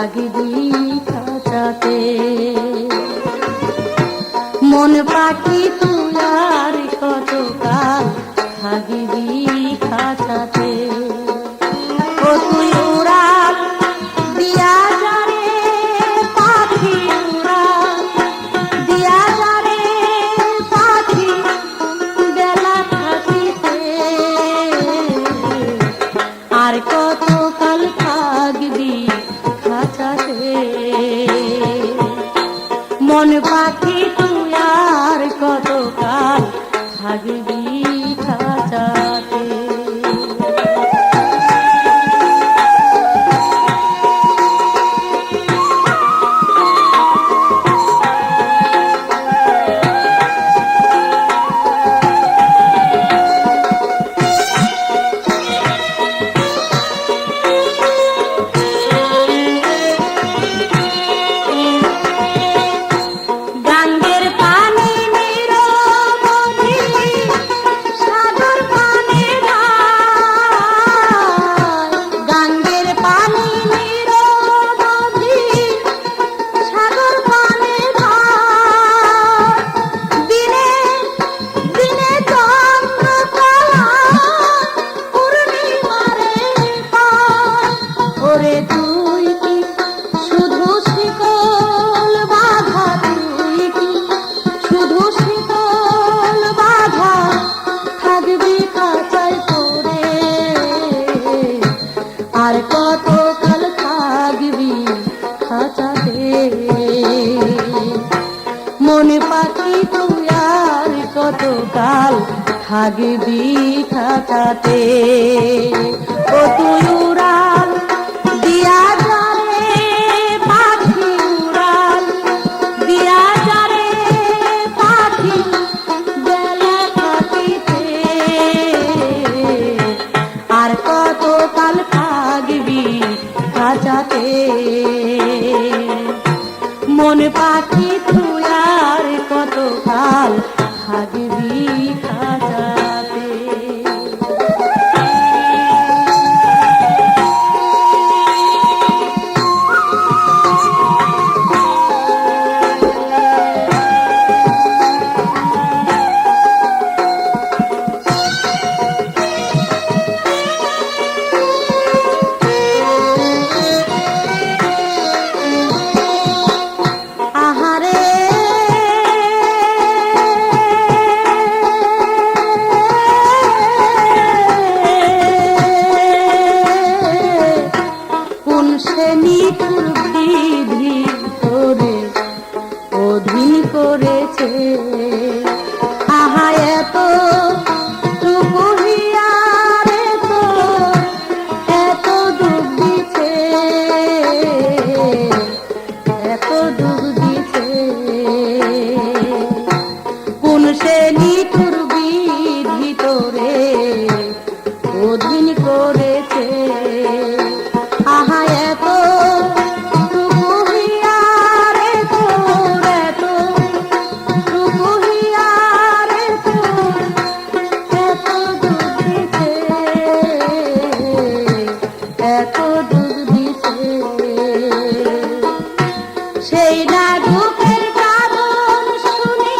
থাকিবি খাঁচাতে। মন পাখি তুই আর কতকাল থাকিবি খাঁচাতে। ও তুই উড়াল দিয়া যারে পাখি, উড়াল দিয়া যারে পাখি বেলা থাকিতে। আর কতকাল থাকবি খাঁচাতে। মন পাখি তুই আর কতকাল থাকবি খাঁচাতে। আর কতকাল থাকবি খাঁচাতে। মনে পাখি তুই আর কতকাল থাকবি খাঁচাতে। ও তুই উড়াল দিয়া যারে পাখি, উড়াল দিয়া যারে পাখি বেলা থাকিতে। আর কতকাল থাকবি খাঁচাতে। মন পাখি তুই আর কতকাল থাকবি খাঁচাতে। বিধি করে অধীন করেছে। আহা এত টুকু হিয়ারে তো এত ডুব দিছে, এত ডুব দিছে। কোন সে নিঠুর বিধি করে অধীন করেছে। আহা এত সেই না দুঃখের কারণ শুনি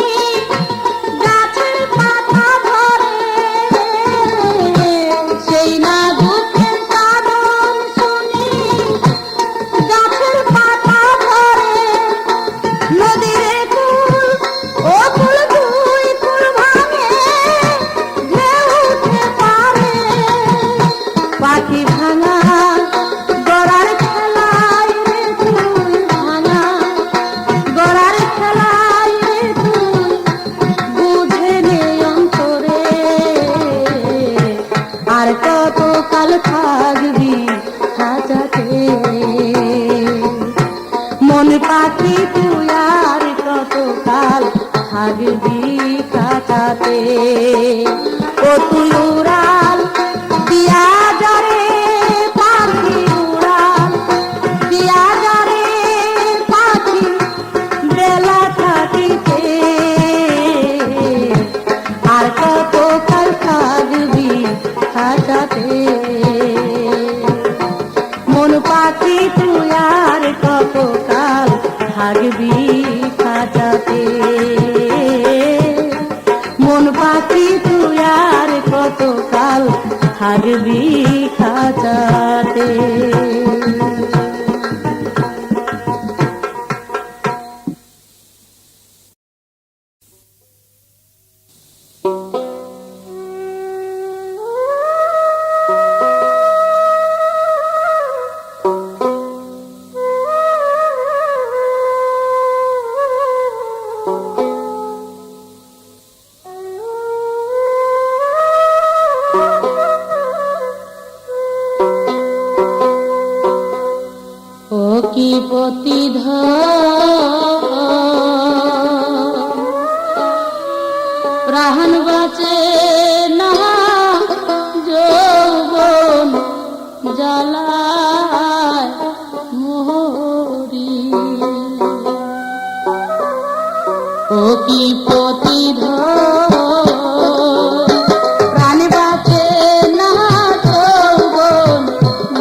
গাছের পাতা ধরে। সেই না দুঃখের কারণ শুনি গাছের পাতা ধরে। নদীর কুল ও কুল দুই কুল ভাঙে ঢেউ উঠে পারে। পাখি ভাঙা গড়ার খেলায় রে তুই ভাঙা গড়ার খেলায় রে তুই বুঝে নে অন্তরে। আর কতকাল থাকবি খাঁচাতে। মন পাখি তুই আর কতকাল থাকবি খাঁচাতে। ও তুই উড়াল দিয়া যারে পাখি, উড়াল দিয়া যারে পাখি বেলা থাকিতে। আর কতকাল থাকবি খাঁচাতে। মন পাখি তুই আর মন পাখি তুই আর কতকাল থাকবি খাঁচাতে। কি প্রতিধন প্রাণ বাঁচে না যৌবন জ্বালায় মরি। ও কি প্রতিধন প্রাণ বাঁচে না যৌবন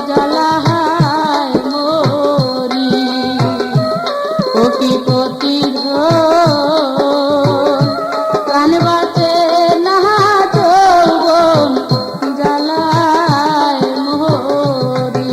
জ্বালায় মরি। ও কি প্রতিধন প্রাণ বাঁচে না যৌবন জ্বালায় মরি।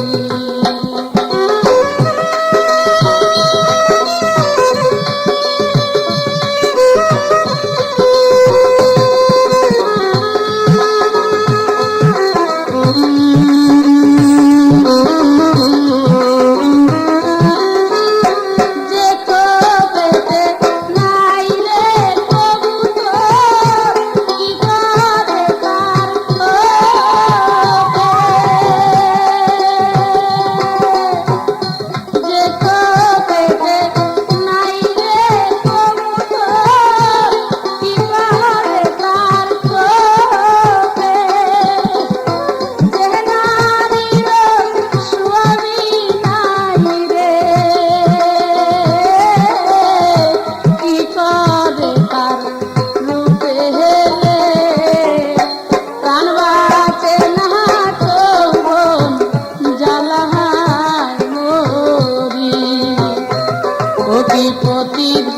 প্রতিধন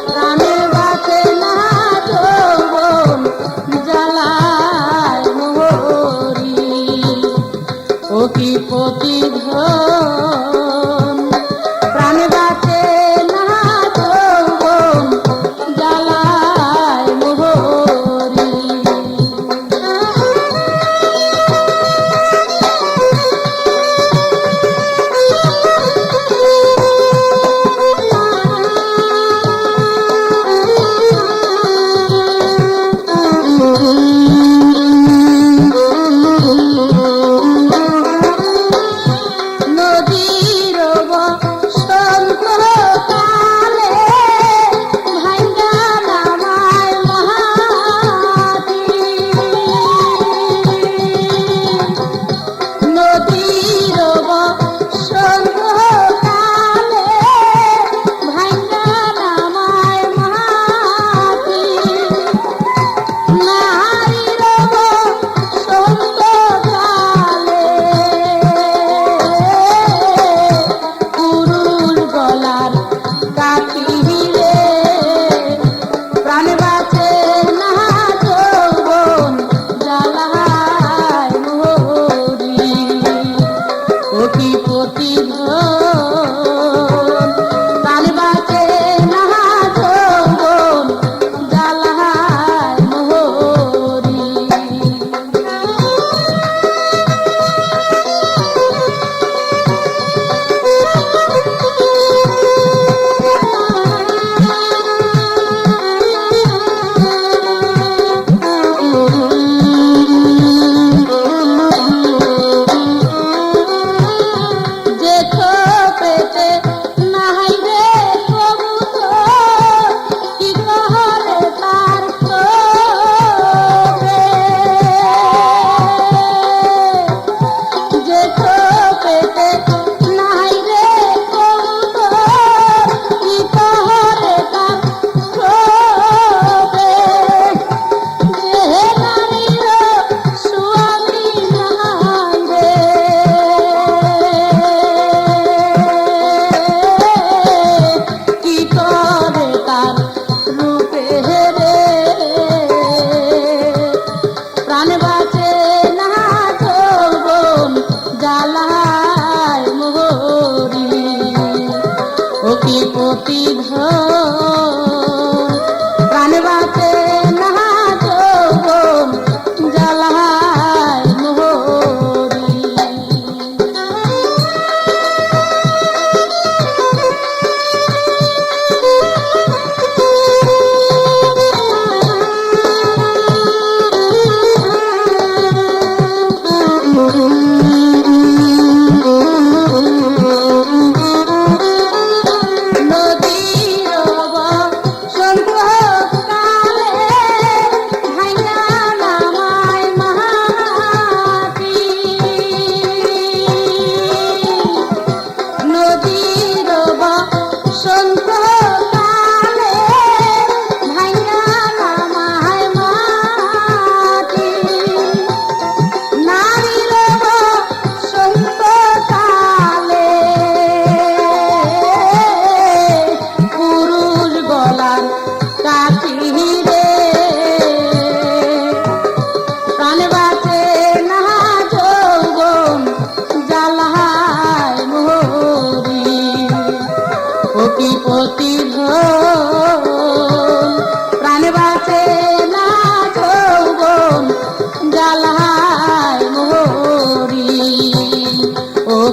প্রাণ বাঁচে না যৌবন জ্বালায় মরি। ও কি প্রতিধন প্রাণ বাঁচে না যৌবন জ্বালায় মরি।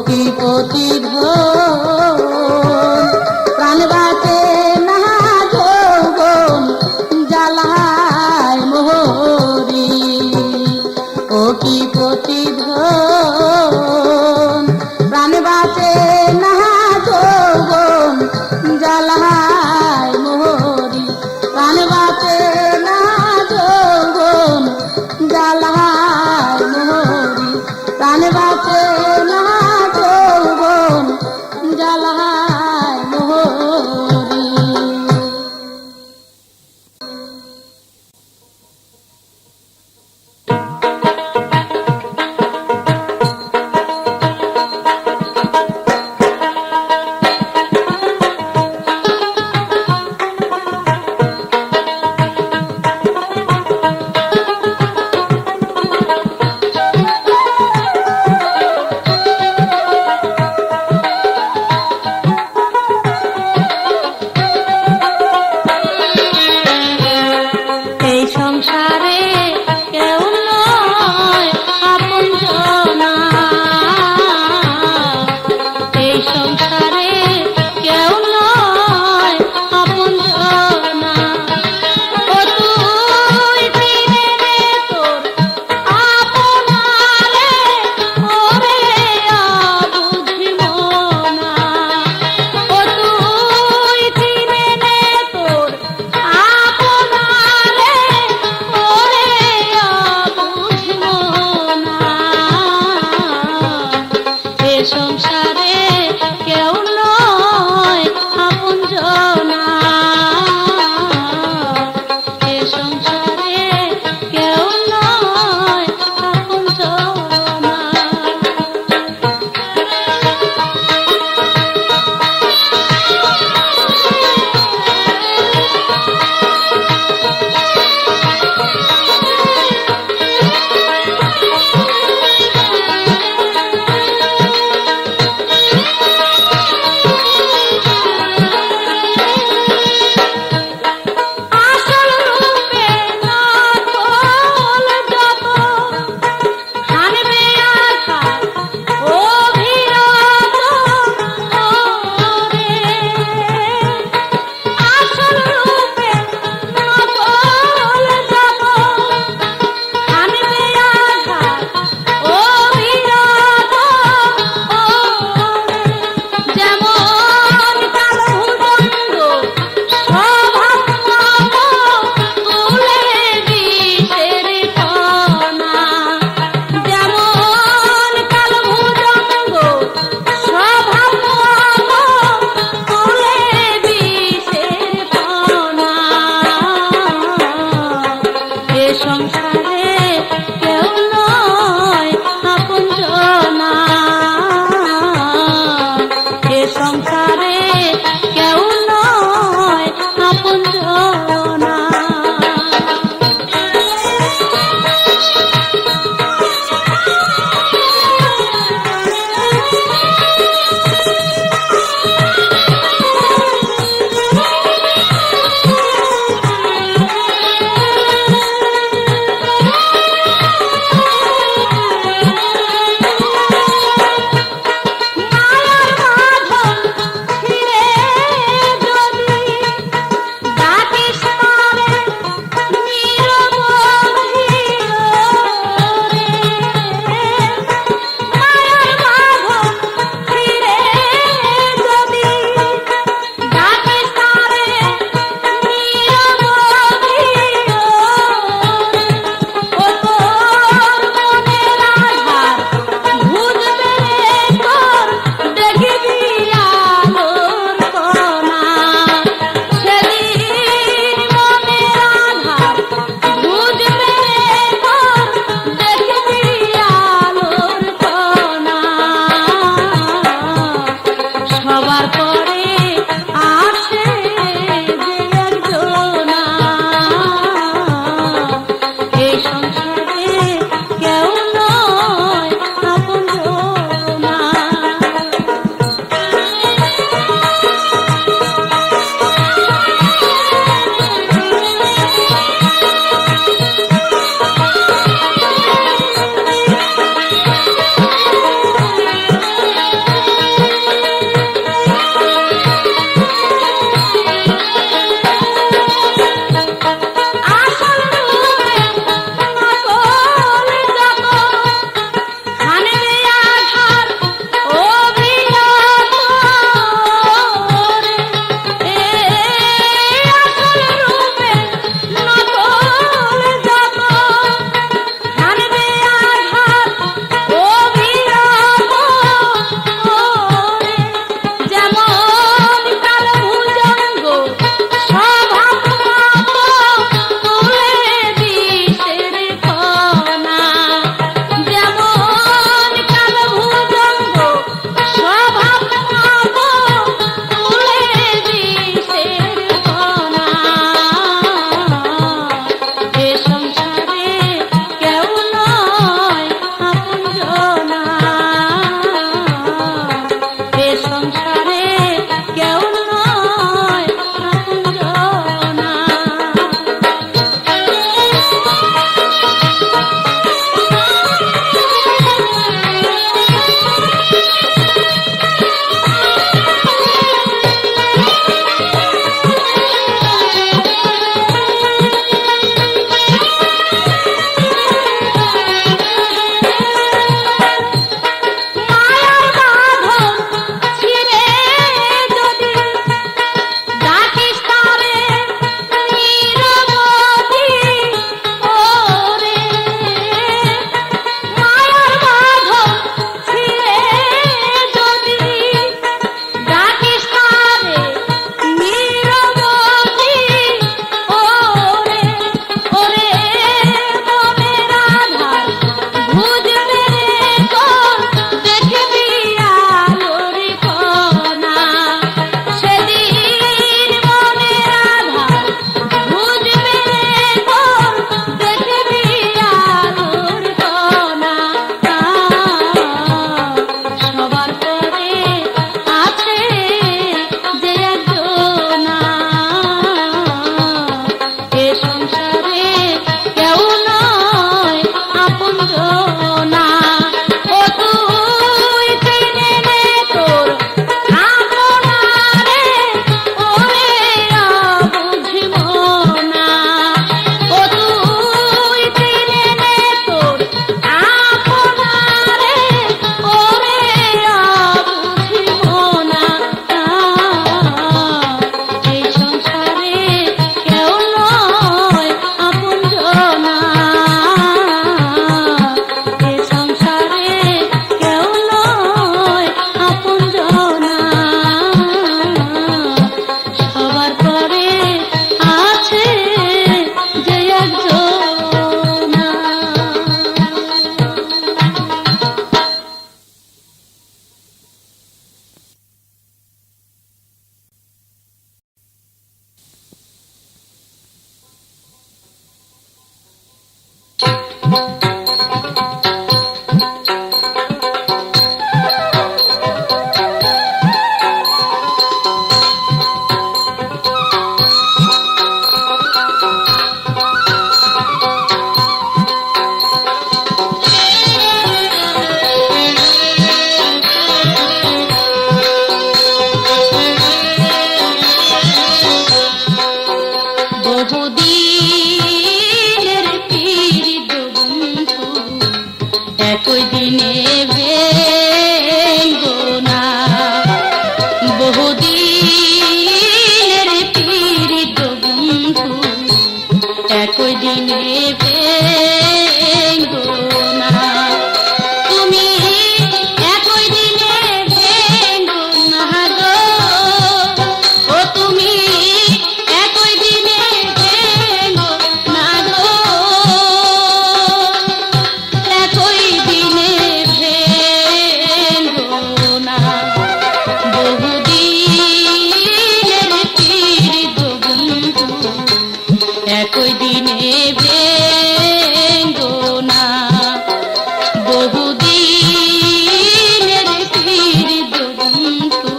কি প্রতিধন প্রাণ বাঁচে না যৌবন জ্বালায় মোহরি ও কি প্রতিধন প্রাণ বাঁচে না যৌবন জ্বালায় মোহরি প্রাণ বাঁচে না যৌবন জ্বালায় মোহরি প্রাণ বাঁচে না যৌবন জ্বালায় মোহরি বহুদিনের পীড়িত বন্ধু একই দিনে ভেঙ্গো না। বহুদিনের পীড়িত বন্ধু একই দিনে ভেঙ্গো না। তুমি একই দিনে ভেঙ্গো না গো, ও তুমি একই দিনে ভেঙ্গো না গো, একই দিনে ভেঙ্গো না। বহুদিনের পীড়িত বন্ধু একই দিনে ভেঙ্গো না। বহুদিনের পীড়িত বন্ধু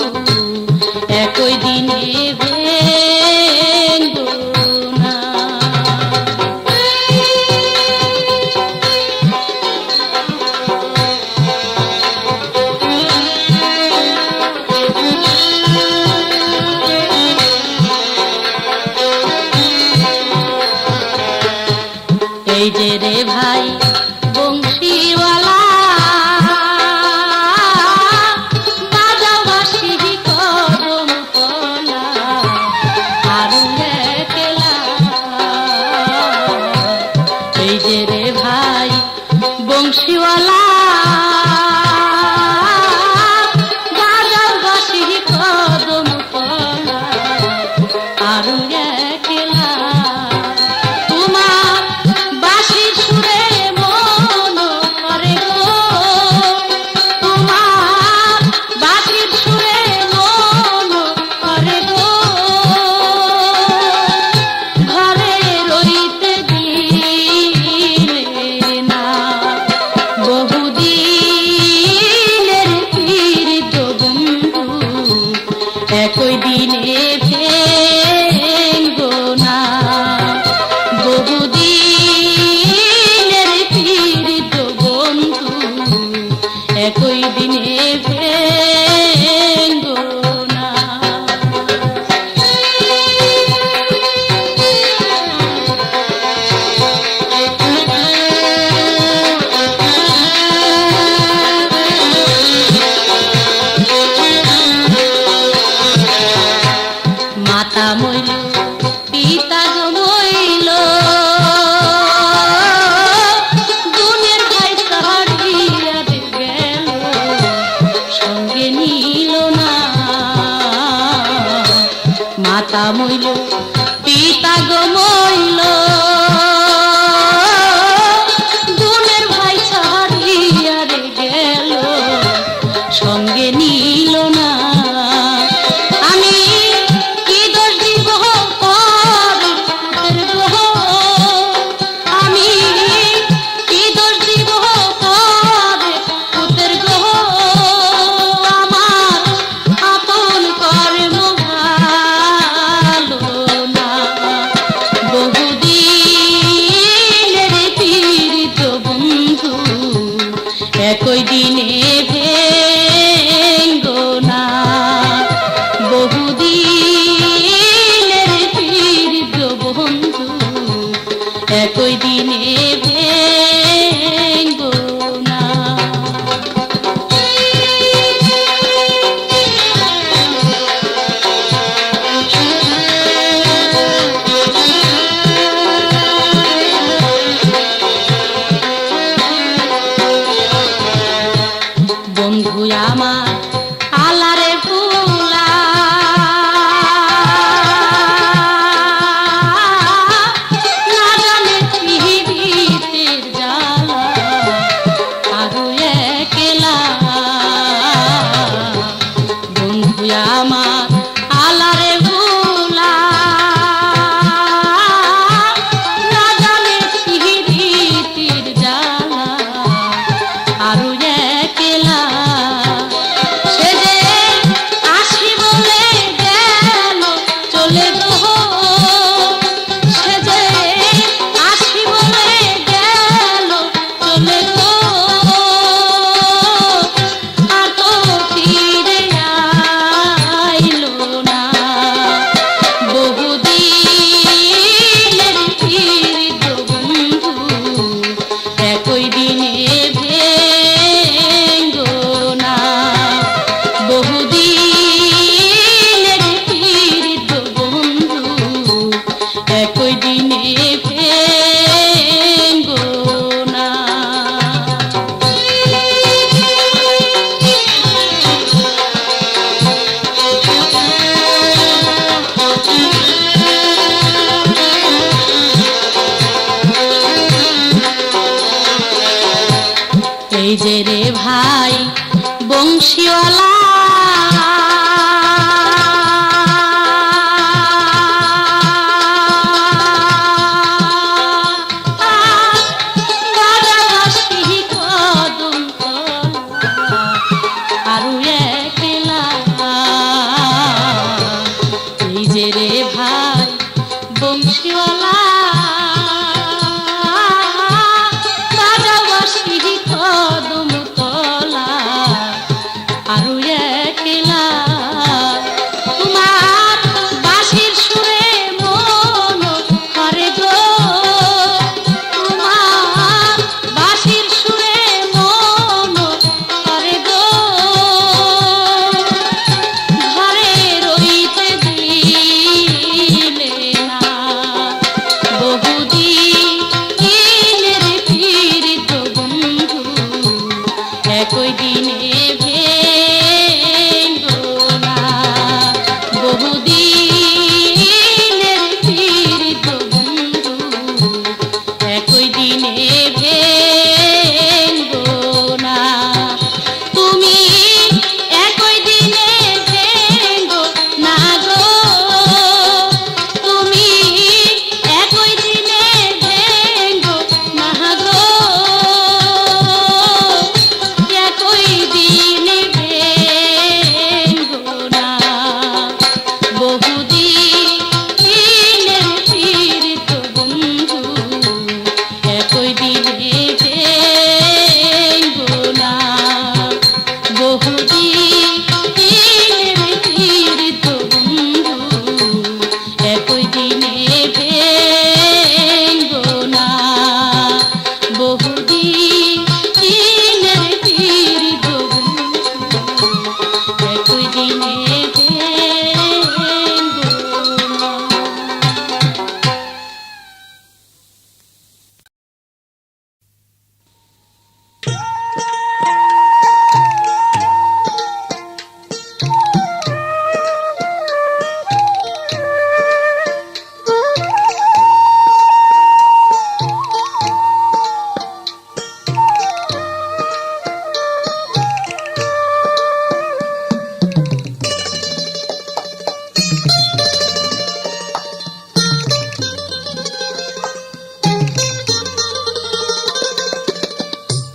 একই দিনে ভেঙ্গো না। এই যে রে ভাই বংশীওয়ালা, বাজাও বাঁশি কদম তলা, আরু একলা। এই যে রে ভাই বংশীওয়ালা, বাজাও বাঁশি কদম তলা, আরু একলা। তোমার বাঁশির সুরে মন করে গো, তোমার বাঁশির সুরে মন করে গো, ঘরে রইতে দিলে না। বহুদিনের পীড়িত বন্ধু একই দিনে ভেঙ্গো না। বহুদিনের পীড়িত বন্ধু একই দিনে ভেঙ্গো না। মাতা মইল পিতা গো মইল, দুনের ভাই ছাড়িয়া গেল, সঙ্গে নিল না। মাতা মইল পিতা গো মইল, দুনের ভাই ছাড়িয়া গেল, সঙ্গে নিল না। আমি কি দোষ দিব পরের গো, আমি কি দোষ দিব পরের গো, আমার আপন কর্ম ভালো না। বহুদিনের পীড়িত বন্ধু একই দিনে ভেঙ্গো না। বহুদিনের পীড়িত বন্ধু একই দিনে ভেঙ্গো না। রে ভাই বংশীওয়ালা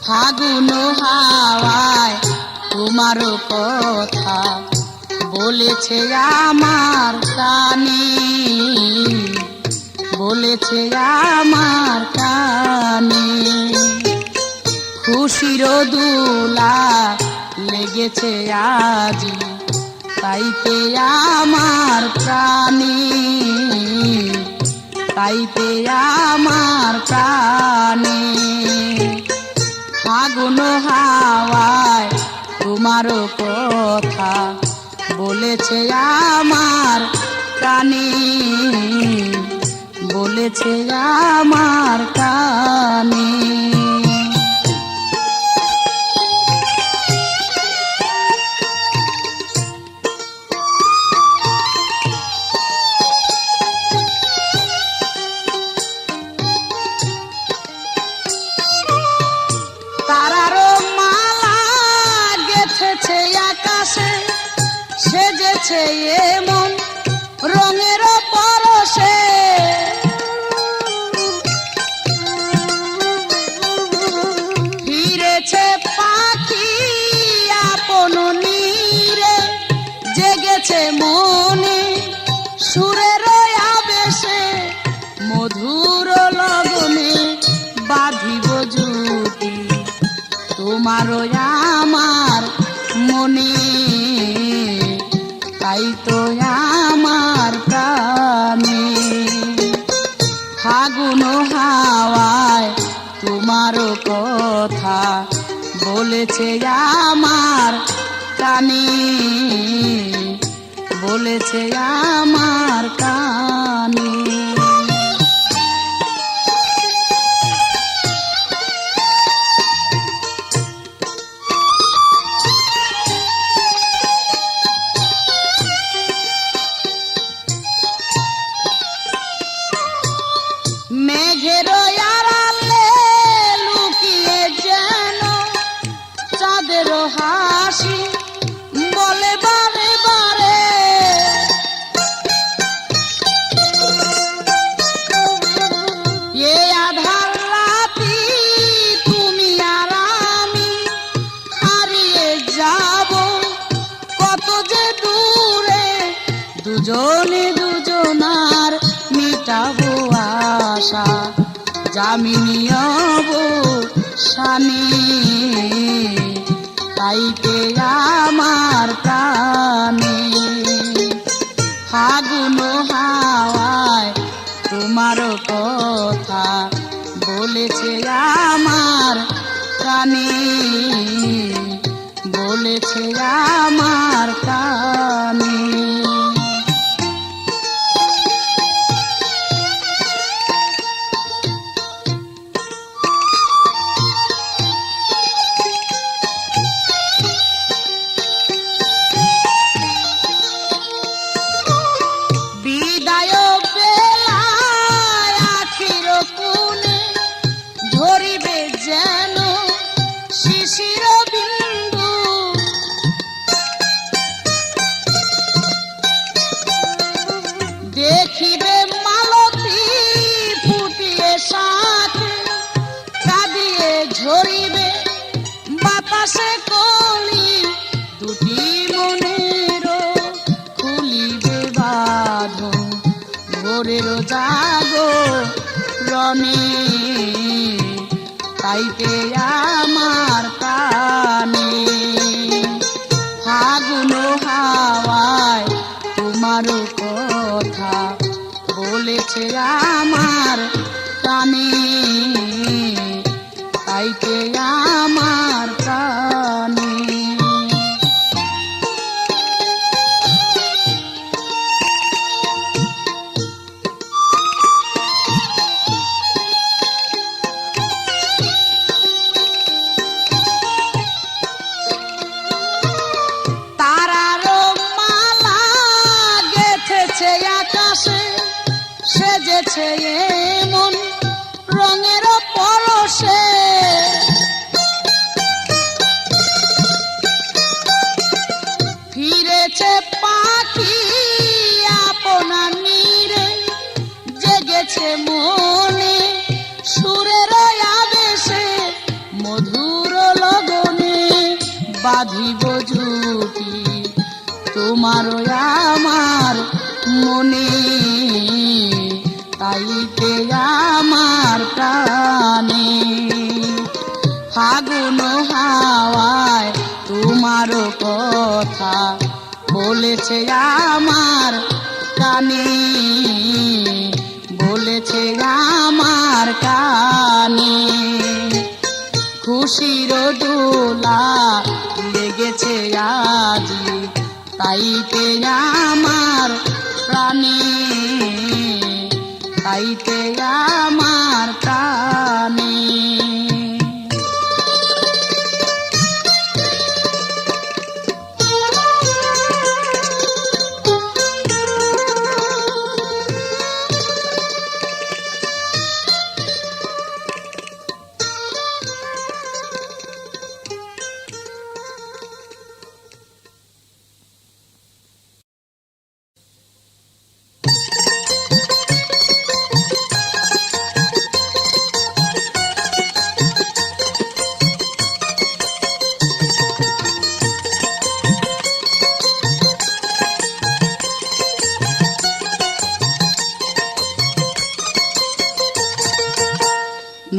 ফাগুন হাওয়ায় তোমার কথা বলেছে আমার কানে, বলেছে আমার কানে। খুশির দোলা লেগেছে আজি, তাইতে আমার প্রাণে, তাইতে আমার প্রাণে। ফাগুন হাওয়ায় তোমার কথা বলেছে আমার কানে, বলেছে আমার কানে। সেজেছে এমন রঙের পরশে, ফিরেছে পাখি আপন নীরে, জেগেছে মনে সুরের আবেশে, মধুর লগনে বাঁধিব জুটি তোমার আমার মনে, তাই তো আমার প্রাণে। ফাগুন হাওয়ায় তোমার কথা বলেছে আমার কানে, বলেছে আমার কানে। মেঘের আড়ালে লুকিয়ে যেন হাসি বলে বারে বারে, এ আধার রাতি তুমি আর আমি হারিয়ে যাব কত যে দূরে, দুজনে দুজনার মিটাবো আশা জামিনিয়ব শানি, তাইতে আমার প্রাণে ফাগুন হাওয়ায় তোমার কথা বলেছে আমার কানে, বলেছে আমার কানে। বিদায় বেলায় আখির কোণে ঝরিবে যেন শিশির বিন্দু, দেখিবে মালতী ফুটিয়ে সাথে কাঁদিয়ে ঝরিবে বাতাসে কলি, দুটি মনের খুলিবে বাঁধন ভোরের জাগরণে, তাইতে আমার প্রাণে ফাগুন হাওয়ায় তোমার কথা বলেছে আমার কানে, তাইতে আমার প্রাণে। তারারও মালা গেঁথেছে আকাশে, সেজেছে এমন রঙের পরশে, ফিরেছে পাখি আপনার নীড়ে, জেগেছে মনে সুরের আবেশে, মধুর লগনে বাঁধিব জুটি তোমার আমার মনে, তাইতে আমার প্রাণে ফাগুন হাওয়ায় তোমার কথা বলেছে আমার কানে, বলেছে আমার কানে। খুশির দোলা লেগেছে আজি, তাইতে আমার প্রাণে, তাইতে আমার প্রাণে।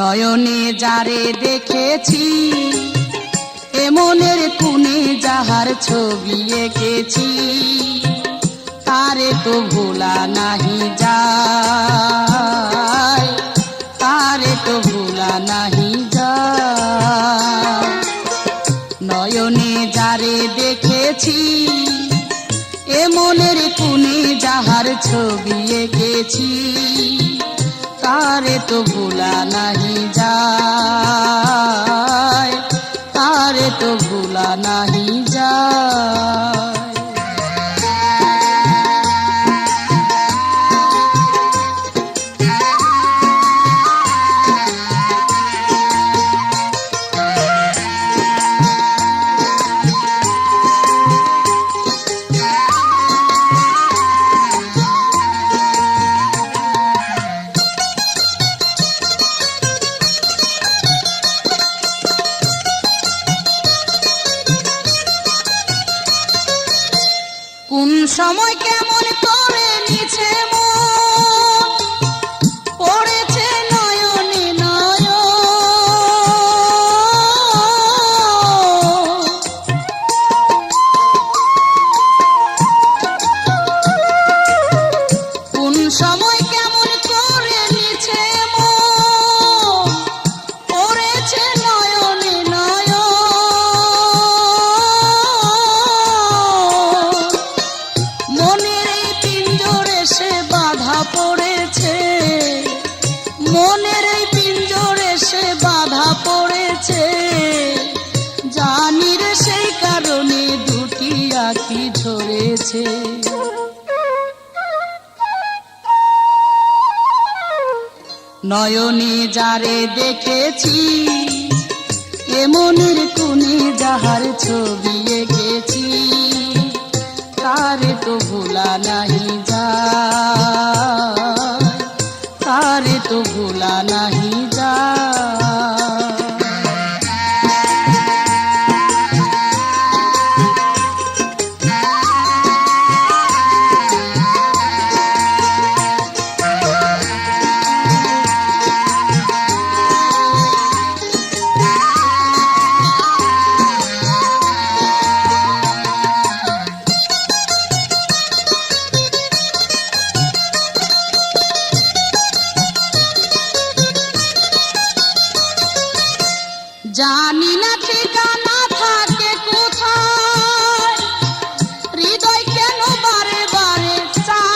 নয়নে যারে দেখেছি এমনের কোণে যাহার ছবি এঁকেছি, তারে তো ভোলা নাহি যায়, তারে তো ভোলা নাহি যায়। নয়নে যারে দেখেছি এমনের কোণে যাহার ছবি এঁকেছি, তারে তো ভোলা নাহি যায়, তারে তো ভোলা নাহি যায়। সময় কেমন করে নিছে মন, পড়েছে নয়নে নয়ন। কোন সময় কেমন করে নিছে মন, পড়েছে নয়নে নয়ন। মনের এই পিঞ্জরে সে বাধা পড়েছে, মনের এই পিঞ্জরে সে বাধা পড়েছে। জানি রে সেই কারণে দুটি আঁখি ঝরেছে। নয়নে যারে দেখেছি এ মনের কোণে যাহার ছবি এঁকেছি, তারে তো ভোলা নাহি যায়, তারে তো ভোলা নাহি যায়। জানি না ঠিকানা থাকে কোথায়, হৃদয় কেন বারে বারে চায়।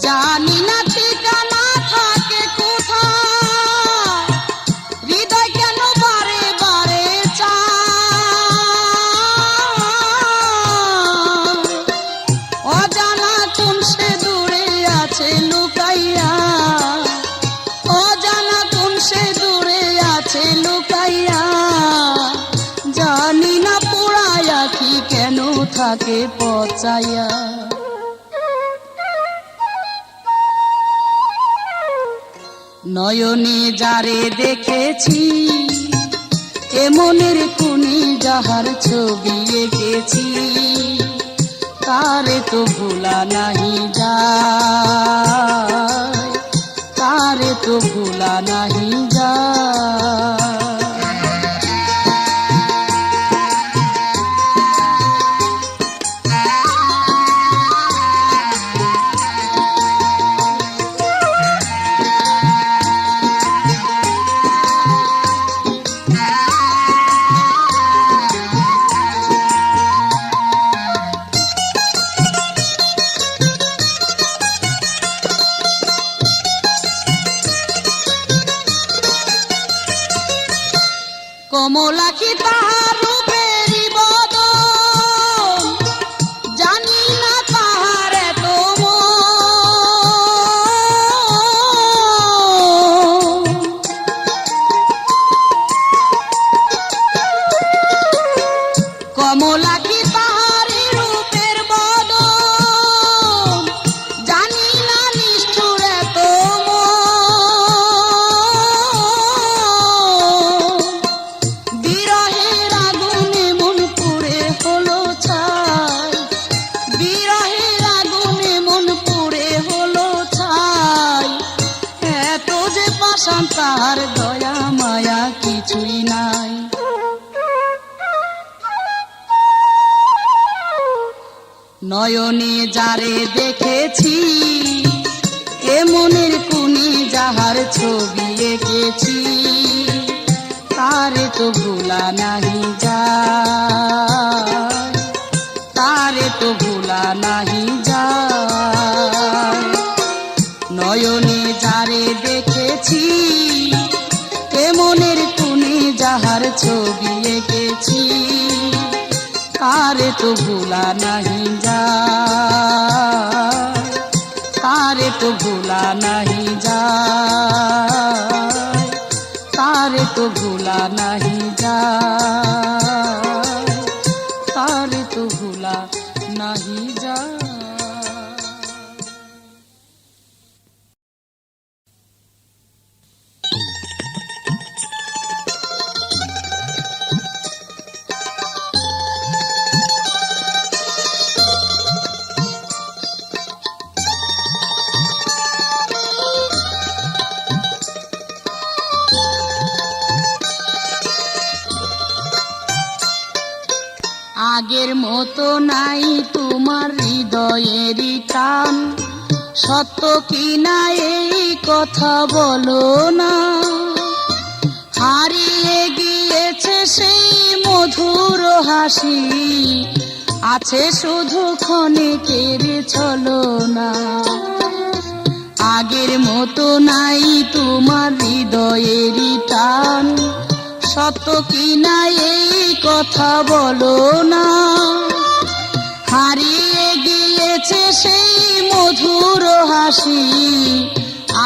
জানি না ঠিকানা থাকে কোথায়, হৃদয় কেন বারে বারে চায়। অজানা কোন সে দূরে আছে লুকাইয়া, অজানা কোন সে দূরে আছে লুকাইয়া। জানি না পোড়ায় আঁখি কেন থাকে পচাইয়া। নয়নে যারে দেখেছি এ মনের কোণে যাহার ছবি এঁকেছি, তারে তো ভোলা নাহি যায়, তারে তো ভোলা নাহি যায়। কমলা কি তাহার রূপেরই বদন, জানি না তাহার এত মন। কমলা কি তাহারই রূপের বদন, জানি না নিষ্ঠুর এত মন। বিরহের আগুনে মন পুড়ে হলো ছাই, বিরহের আগুনে মন পুড়ে হলো ছাই। এত যে পাষাণ তাহার দয়া মায়া কিছুই নাই। নয়নে যারে দেখেছি এ মনের কোণে যাহার ছবি এঁকেছি, তারে তো ভোলা নাহি যায়, তারে তো ভোলা নাহি যায়। নয়নে যারে দেখেছি এ মনের কোণে যাহার ছবি এঁকেছি, তারে তো ভোলা নাহি যায়, তারে তো ভোলা নাহি যায়, তারে তো ভোলা নাহি যায়, তারে তো ভোলা নাহি যায়। আগের মতো নাই তোমার হৃদয়েরই টান, সত্য কি না এই কথা বলো না। হারিয়ে গিয়েছে সেই মধুর হাসি, আছে শুধু ক্ষণিকের ছলনা। আগের মতো নাই তোমার হৃদয়েরই টান, সত্য কি না এই কথা বলো না। হারিয়ে গিয়েছে সেই মধুর হাসি,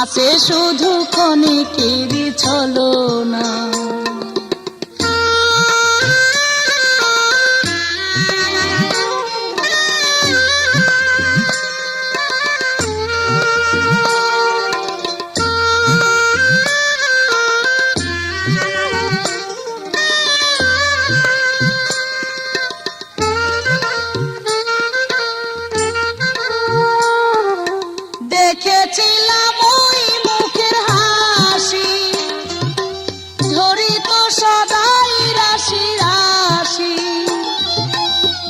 আছে শুধু ক্ষণিকের ছলনা। দেখেছিলাম ওই মুখের হাসি, ঝরিত সদাই রাশি রাশি।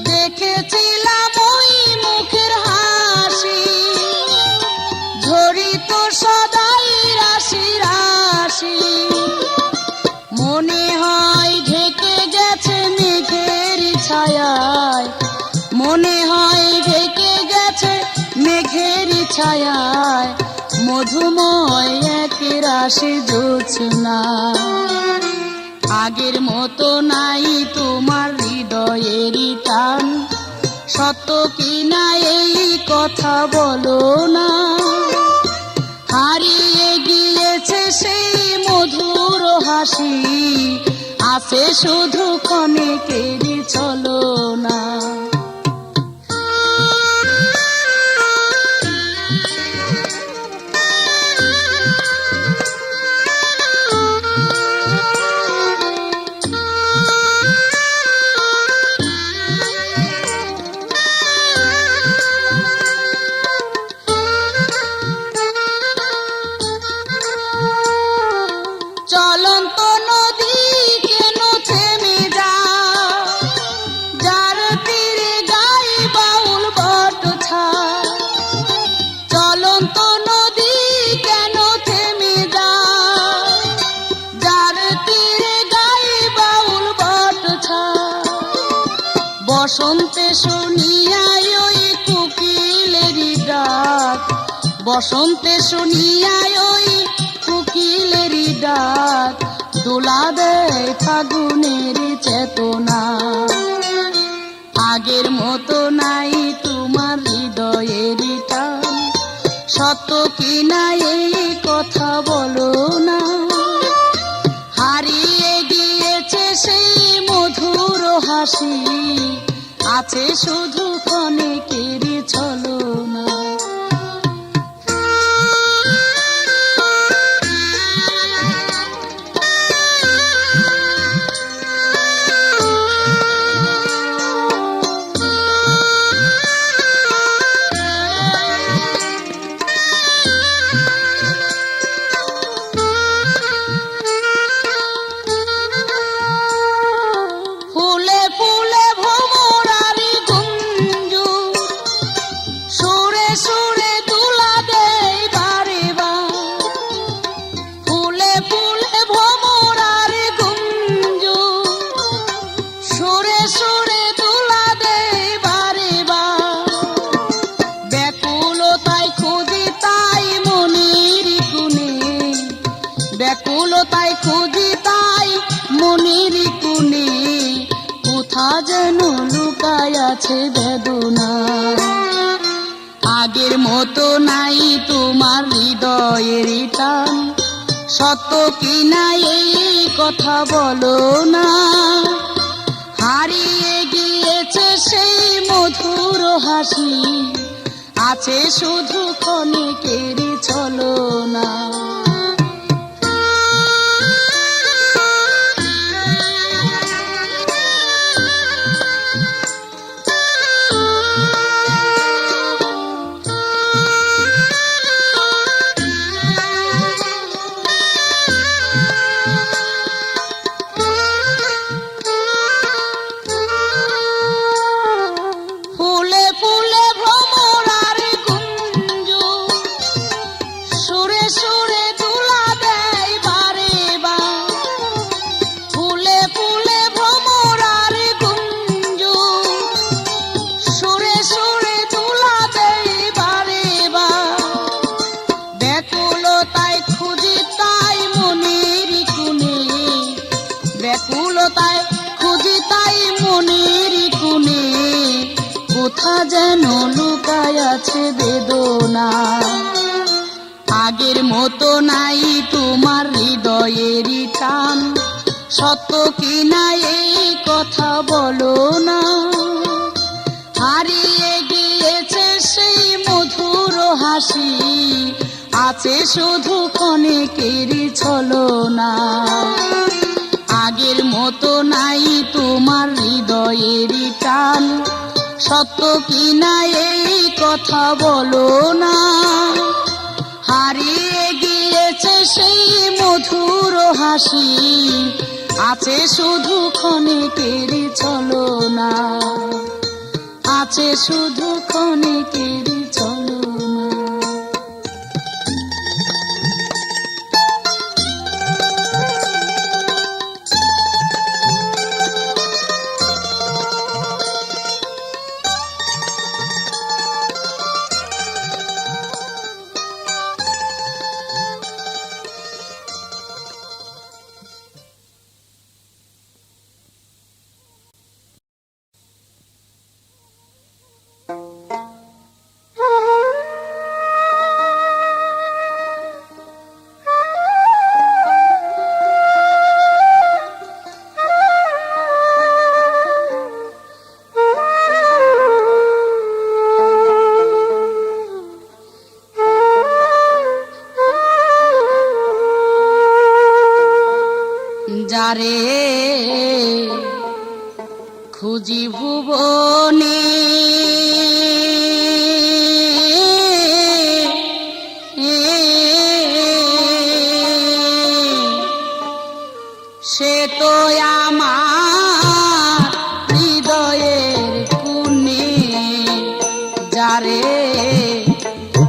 দেখেছিলাম ওই মুখের হাসি, ঝরিত সদাই রাশি রাশি। মনে হয় ঢেকে গেছে মেঘের ছায়ায়, মনে হয় ঢেকে গেছে মেঘের ছায়ায়, মধুময় এক রাশি জোছনা। আগের মতো নাই তোমার হৃদয়েরই টান, সত্য কি না এই কথা বলো না। হারিয়ে গিয়েছে সেই মধুর হাসি, আছে শুধু ক্ষণিকের ছলনা। চলন্ত নদী কেন থেমে যায়, যার তীরে গায়ে বাউল বট ছায়। চলন্ত নদী কেন থেমে যায়, যার তীরে গায়ে বাউল বট ছায়। বসন্তে শুনিয়াই ওই কোকিলেরই ডাক, বসন্তে শুনিয়াই ওই কোকিলেরই ডাক, দোলা দেয় ফাগুনের চেতনা। আগের মতো নাই তোমার হৃদয়েরই টান, সত্য কি না এই কথা বলো না। হারিয়ে গিয়েছে সেই মধুর হাসি, আছে শুধু ক্ষণিকের ছলনা। ফুলে ফুলে ভ্রমরারি গুঞ্জু, সুরে সুরে দুলা দেয় বারে বার। ফুলে ফুলে ভ্রমরারি গুঞ্জু, সুরে সুরে দুলা দেয় বারে বার। ব্যাকুলতায় খুঁজি তাই মনের কোণে, ব্যাকুলতায় খুঁজি তাই মনের কোণে, কোথা যেন লুকায় আছে বেদনা। আগের মতো নাই তোমার হৃদয়েরই টান, সত্য কি না এই কথা বলো না। হারিয়ে গিয়েছে সেই মধুর হাসি, আছে শুধু ক্ষণিকের ছলনা। যেন লুকায় আছে বেদনা। আগের মতো নাই তোমার হৃদয়েরই টান, সত্য কিনা এই কথা বলো না। হারিয়ে গিয়েছে সেই মধুর হাসি, আছে শুধু ক্ষণিকেরই ছলনা। আগের মতো নাই তোমার হৃদয়েরই টান, সত্য কিনা এই কথা বলো না। হারিয়ে গিয়েছে সেই মধুর হাসি, আছে শুধু ক্ষণিকেরই ছলনা, আছে শুধু ক্ষণিকেরই ছলনা। যারে খুঁজি ভুবনে সে তো আমার হৃদয়ের কোণে। যারে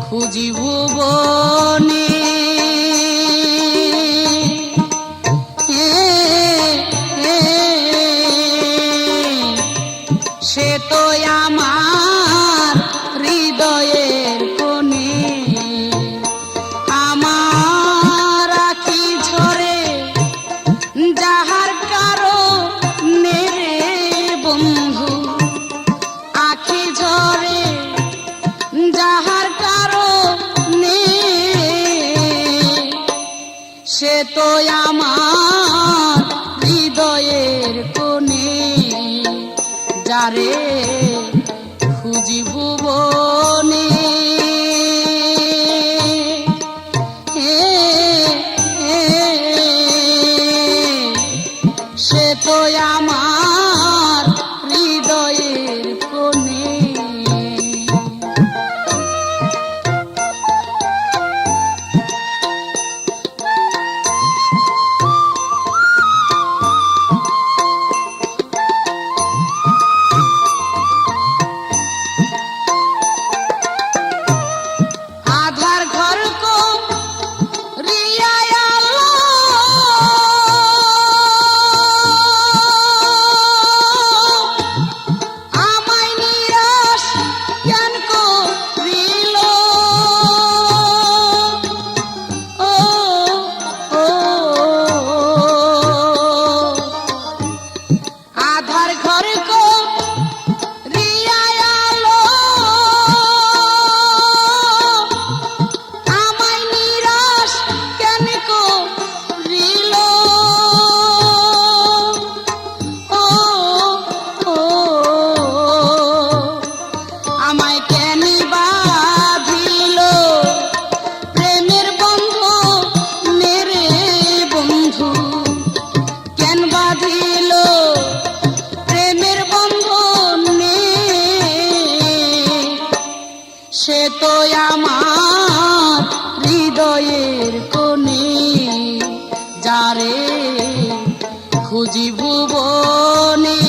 খুঁজি ভুবনে সে তো আমার হৃদয়ের কোণে। আমার আখি ঝরে যাহার কারো নেরে বন্ধু, আখি ঝরে যাহার কারো নে, সে তো আমার হৃদয়ের কোণে। যারে খুঁজি ভুবনে সে তো আমার হৃদয়ের কোণে। আধার ঘর কো রিয়ায় আলো, আমায় নিরাশ কেন করিল। ও ও আধার ঘর কো রিয়ায় আলো, আমায় নিরাশ কেন করিল। ও ও আমায় কেন বাঁধিল প্রেমের বন্ধু মেরে বন্ধু, কেন বাঁধিল প্রেমের বন্ধনে। সে তো আমার হৃদয়ের কোণে। যারে খুঁজি ভুবনে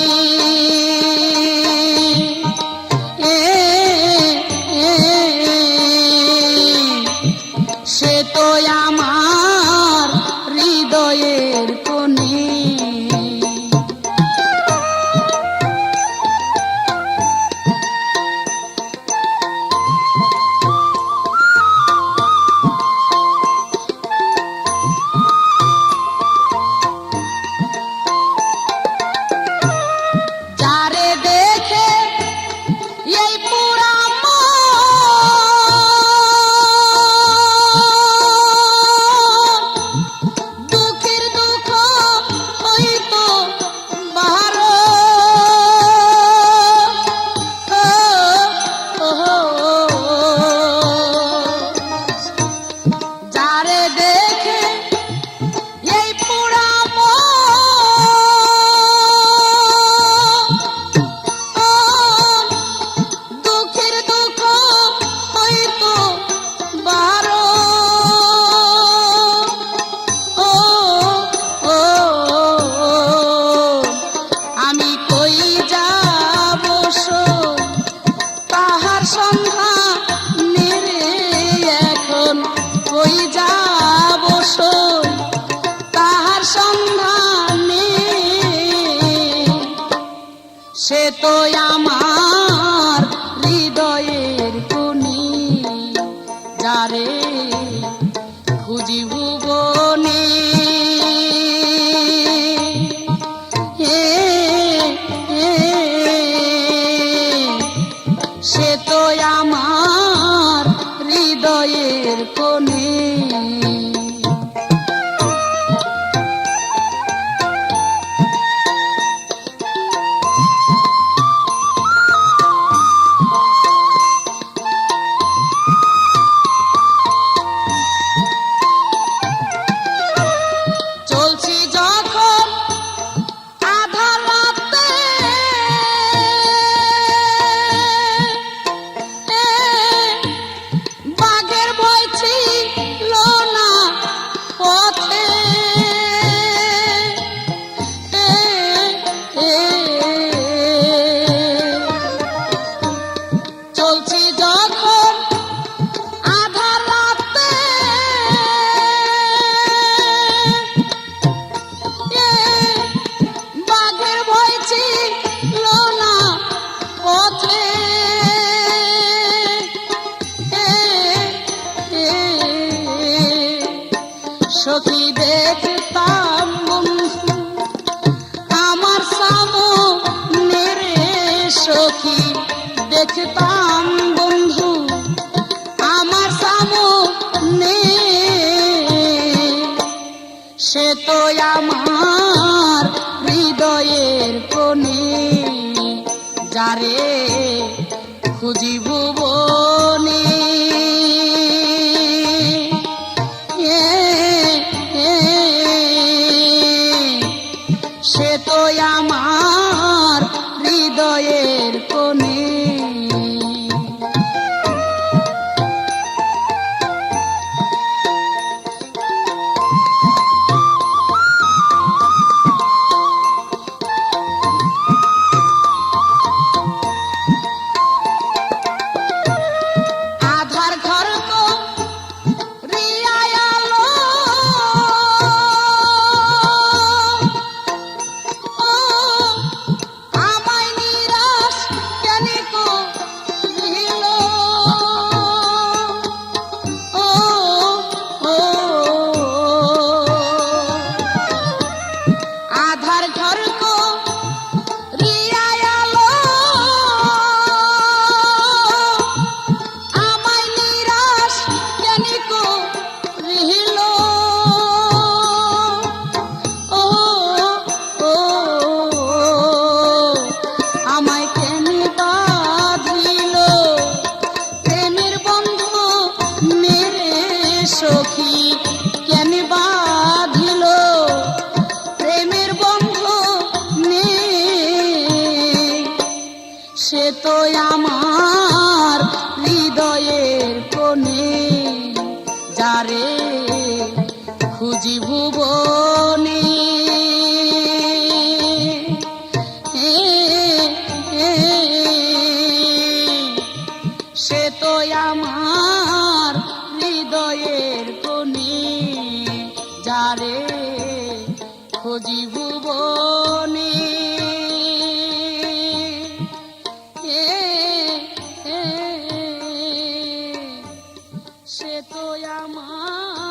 সে তো আমার হৃদয়ের কোণে। যারে দেখে এই করি যাব সই তাহার সন্ধানে, সে তো আমার হৃদয়ের কোণে, যারে খুঁজি ভুবনে। সে তো আমার হৃদয়ের কোণে। চলছি যখন আধার রাতে, বাঘের ভয় ছিল না পথে, চলছি যখন আধার রাতে, বাঘের ভয় ছিল না পথে, সখী দেখতাম বন্ধু আমার সামনে রে, সখী দেখতাম বন্ধু আমার সামনে, সে তো আমার হৃদয়ের কোণে, যারে খুঁজি ভুবনে। সে তো আমার হৃদয়ের কোণে। আধার ঘর কো রিয়ায় আলো, ও আমায় নিরাশ কেন করিল, ও ও আধার ঘর কো রিয়ায় আলো, আমায় নিরাশ কেন করিল, ও ও আমায় কেন বাঁধিল প্রেমের বন্ধ মেরে, সখী কেন বাঁধিল প্রেমের বন্ধ নে, সে তো আমার হৃদয়ের কোণে, যারে খুঁজি ভুবনে। সে তো আমার হৃদয়ের কোণে, যারে খুঁজি ভুবনে। সে তো আমার